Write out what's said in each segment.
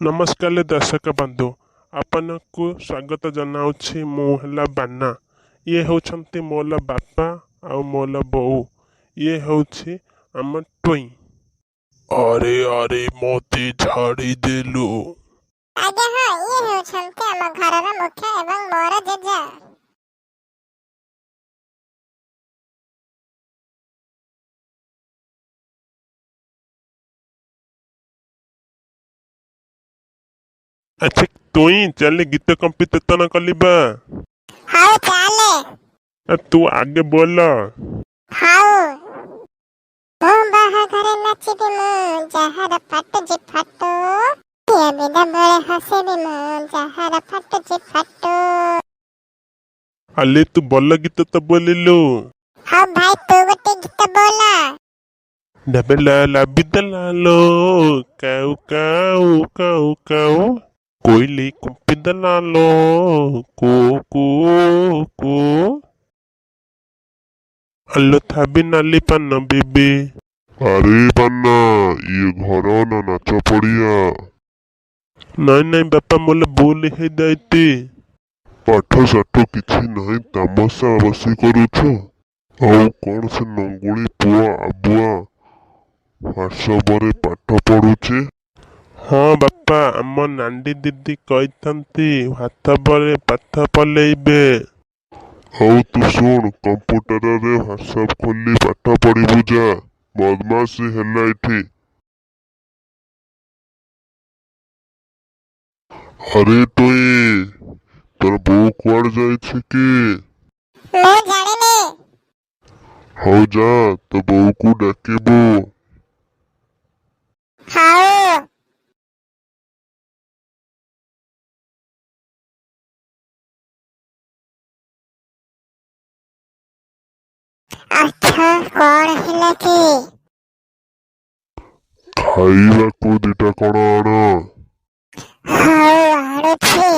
ନମସ୍କାର ଦର୍ଶକ ବନ୍ଧୁ, ଆପଣଙ୍କୁ ସ୍ୱାଗତ ଜଣାଉଛି। ମୁଁ ହେଲା ବାନା। ଇଏ ହେଉଛନ୍ତି ମୋର ବାପା ଆଉ ମୋର ବୋଉ। ଇଏ ହେଉଛି ଆମ ଟୁଇଁ। ଆରେ ଆରେ ମୋତେ ଝାଡ଼ିଦେଲୁ। ଆଜ୍ଞା ହଁ, ଇଏ ହେଉଛନ୍ତି ଆମ ଘରର ମୁଖ୍ୟ ଏବଂ ମୋର ଜେଜେ। ଆଚ୍ଛା ଟୁଇଁ, ଚାଲେ ଗୀତ କମ୍ପିଟିସନ କରିବା। ହଉ ଚାଲେ। ତୁ ଆଗେ ବୋଲ। ହଉ। ମୁଁ ବାହାଘରେ ନାଚିବି ମୁଁ, ଯାହାର ଫାଟୁଛି ଫାଟୁ। କିଏ ବିଦା ବେଳେ ହସିବି ମୁଁ, ଯାହାର ଫାଟୁଛି ଫାଟୁ। ଆଲେ ତୁ ଭଲ ଗୀତ ତ ବୋଲିଲୁ। ହଉ ଭାଇ, ତୁ ଗୋଟେ ଗୀତ ବୋଲ। ଡାବେଲା ଲାବିଦଲାଲୋ, କାଉ କାଉ କାଉ କାଉ, କୋଇଲି କୁମ୍ପିଦଲାଲୋ, କୁ କୁ କୁ। ଆଲୋ ଥାବି ନାଲି ପାନ ବିବି। ଆରେ ବାନା, ଇଏ ଘର ନା ନାଚ ପଡିଆ? ନାଇଁ ନାଇଁ ବାପା, ମୋର ଭୁଲ ହେଇଯାଇଛି। ପାଠ ସାଠ କିଛି ନାହିଁ, ତାମସା ବସି କରୁଛ। ଆଉ କଣ ସେ ନଙ୍ଗୁଳି ପୁଅ ଆବୁଆ ହ୍ୱାଟ୍ସଆପରେ ପାଠ ପଢୁଛି? ହଁ ବାପା, ଆମ ନାଣ୍ଡି ଦିଦି କହିଛନ୍ତି ହ୍ୱାଟ୍ସଆପରେ ପାଠ ପଲେଇବେ। ହଉ ତୁ ଶୁଣ, କମ୍ପୁଟରରେ ହ୍ୱାଟ୍ସଆପ ଖୋଲି ପାଠ ପଢିବୁ ଯା। ବଦମାସି ହେଲା ଏଠି। ଆରେ ଟୁଇଁ, ତୋର ବୋଉ କୁଆଡେ ଯାଇଛି କି? ମୁଁ ଜାଣିନି। ହଉ ଯା, ତୋ ବୋଉକୁ ଡାକିବୁ। ହଉ। ଆଚ୍ଛା, କଣ ହେଲା କି? ଖାଇବାକୁ ଦିଟା କଣ ଆଣ। ହଉ ଆଣୁଛି।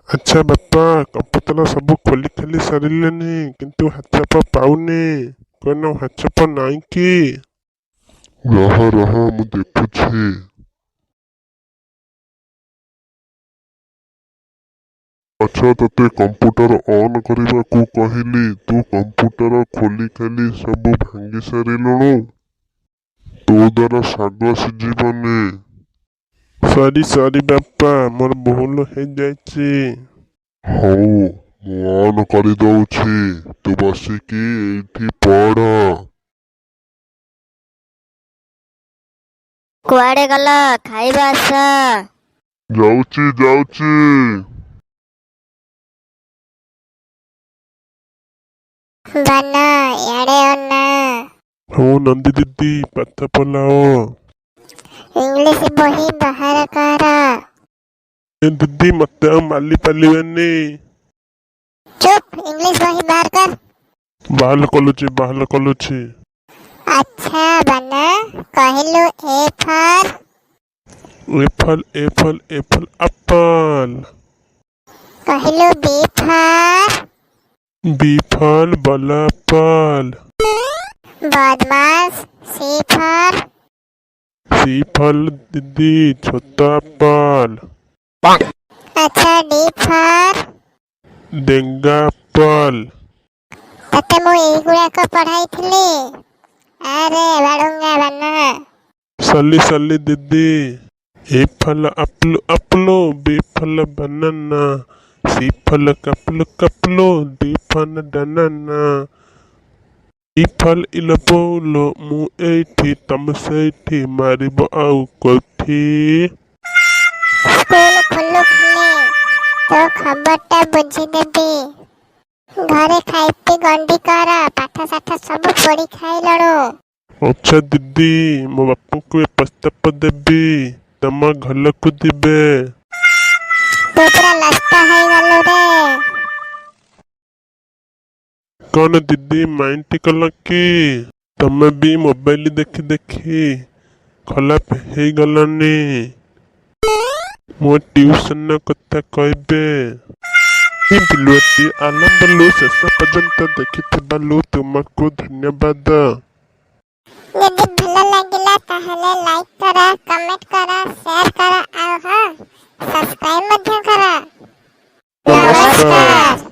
ଆଚ୍ଛା ବାପା, କମ୍ପୁଟର ସବୁ ଖୋଲି ଖାଲି ସାରିଲେନି, କିନ୍ତୁ ହ୍ୱାଟ୍ସଆପ ପାଉନି। କଣ ହ୍ୱାଟ୍ସଆପ ନାହିଁ କି? ରହ ରହ, ମୁଁ ଦେଖୁଛି। ଆଚ୍ଛା, ତତେ କମ୍ପୁଟର ଅନ୍ କରିବାକୁ କହିଲି, ତୁ କମ୍ପୁଟର ଖୋଲି ଖାଲି ସବୁ ଭାଙ୍ଗି ସାରିଲୁଣୁ। ତୋ ଦ୍ୱାରା ଶାଗ ସିଝିବନି। ସରି ବାପା, ମୋର ଭୁଲ ହେଇଯାଇଛି। ହଉ, ମୁଁ ଅନ୍ କରିଦଉଛି, ତୁ ବସିକି ଏଇଠି ପଢ। କୁଆଡେ ଗଲ? ଖାଇବା ଆସ। ଯାଉଛି ଯାଉଛି। ବାନା, ଇଆଡେ ଅନା। ହଉ ନନ୍ଦି ଦିଦି, ପାଠ ପଲାଅ। ଇଂଲିଶ ବହି ବାହାର କର। ଏ ଦିଦି, ମତେ ଆଉ ମାଲି ପାରିବେନି। ଚୁପ୍, ଇଂଲିଶ ବହି ବାହାର କର। ବାହାଲ କଲୁଛି। ଆଚ୍ଛା ବାନା, କହିଲୁ ଏ ଫର୍? A for apple. କହିଲୁ B for? B for ball apple. ବଦମାସ। C for? ସି ଫଲ ଦିଦି, ଛୋଟ ଆପଲ। ଆଚ୍ଛା, ଡି ଫର୍? ଡେଙ୍ଗା ଆପଲ। ତତେ ମୁଁ ଏଇଗୁଡାକ ପଢାଇଥିଲି? ଆରେ ବାଡୁଙ୍ଗା ବାନା। ସଲି ଦିଦି। ଏ ଫଲ ଆପଲ, ବି ଫଲ ବାନାନା, ସି ଫଲ କାପଲ, ଡି ଫଲ ଡାନାନା, ଇ ଫଲ ଇଲ ବଉଲ, ମୁଁ ଏଇଠି ତମେ ସେଇଠି, ମାରିବ ଆଉ କୋଉଠି? ସ୍କୁଲ ଖୋଲୁ ଖାଲି, ତୋ ଖବରଟା ବୁଝିଦେବି। ଘରେ ଖାଇ ପି ଗଣ୍ଡି କର, ପାଠ ସାଠ ସବୁ ପୋଡି ଖାଇଲଣୁ। ଆଚ୍ଛା ଦିଦି, ମୋ ବାପାଙ୍କୁ ଏ ପ୍ରସ୍ତାବ ଦେବି, ତମ ଘରକୁ ଯିବେ। ତୁ ପୁରା ନଷ୍ଟ ହେଇଗଲୁ ରେ। କଣ ଦିଦି, ମାଇଣ୍ଡ କଲ କି? ତମେ ବି ମୋବାଇଲ ଦେଖି ଦେଖି ଖରାପ ହେଇଗଲନି। ମୋ ଟିଉସନ କଥା କହିବେ। ଭିଡିଓଟି ଆରମ୍ଭରୁ ଶେଷ ପର୍ଯ୍ୟନ୍ତ ଦେଖିଥିବାରୁ ତୁମକୁ ଧନ୍ୟବାଦ। ଯଦି ଭଲ ଲାଗିଲା ତାହେଲେ ଲାଇକ୍ କର, କମେଣ୍ଟ କର, ସେୟାର କର ଆଉ ହଁ ସବସ୍କ୍ରାଇବ ମଧ୍ୟ କର। ନମସ୍କାର। ନମସ୍କାର।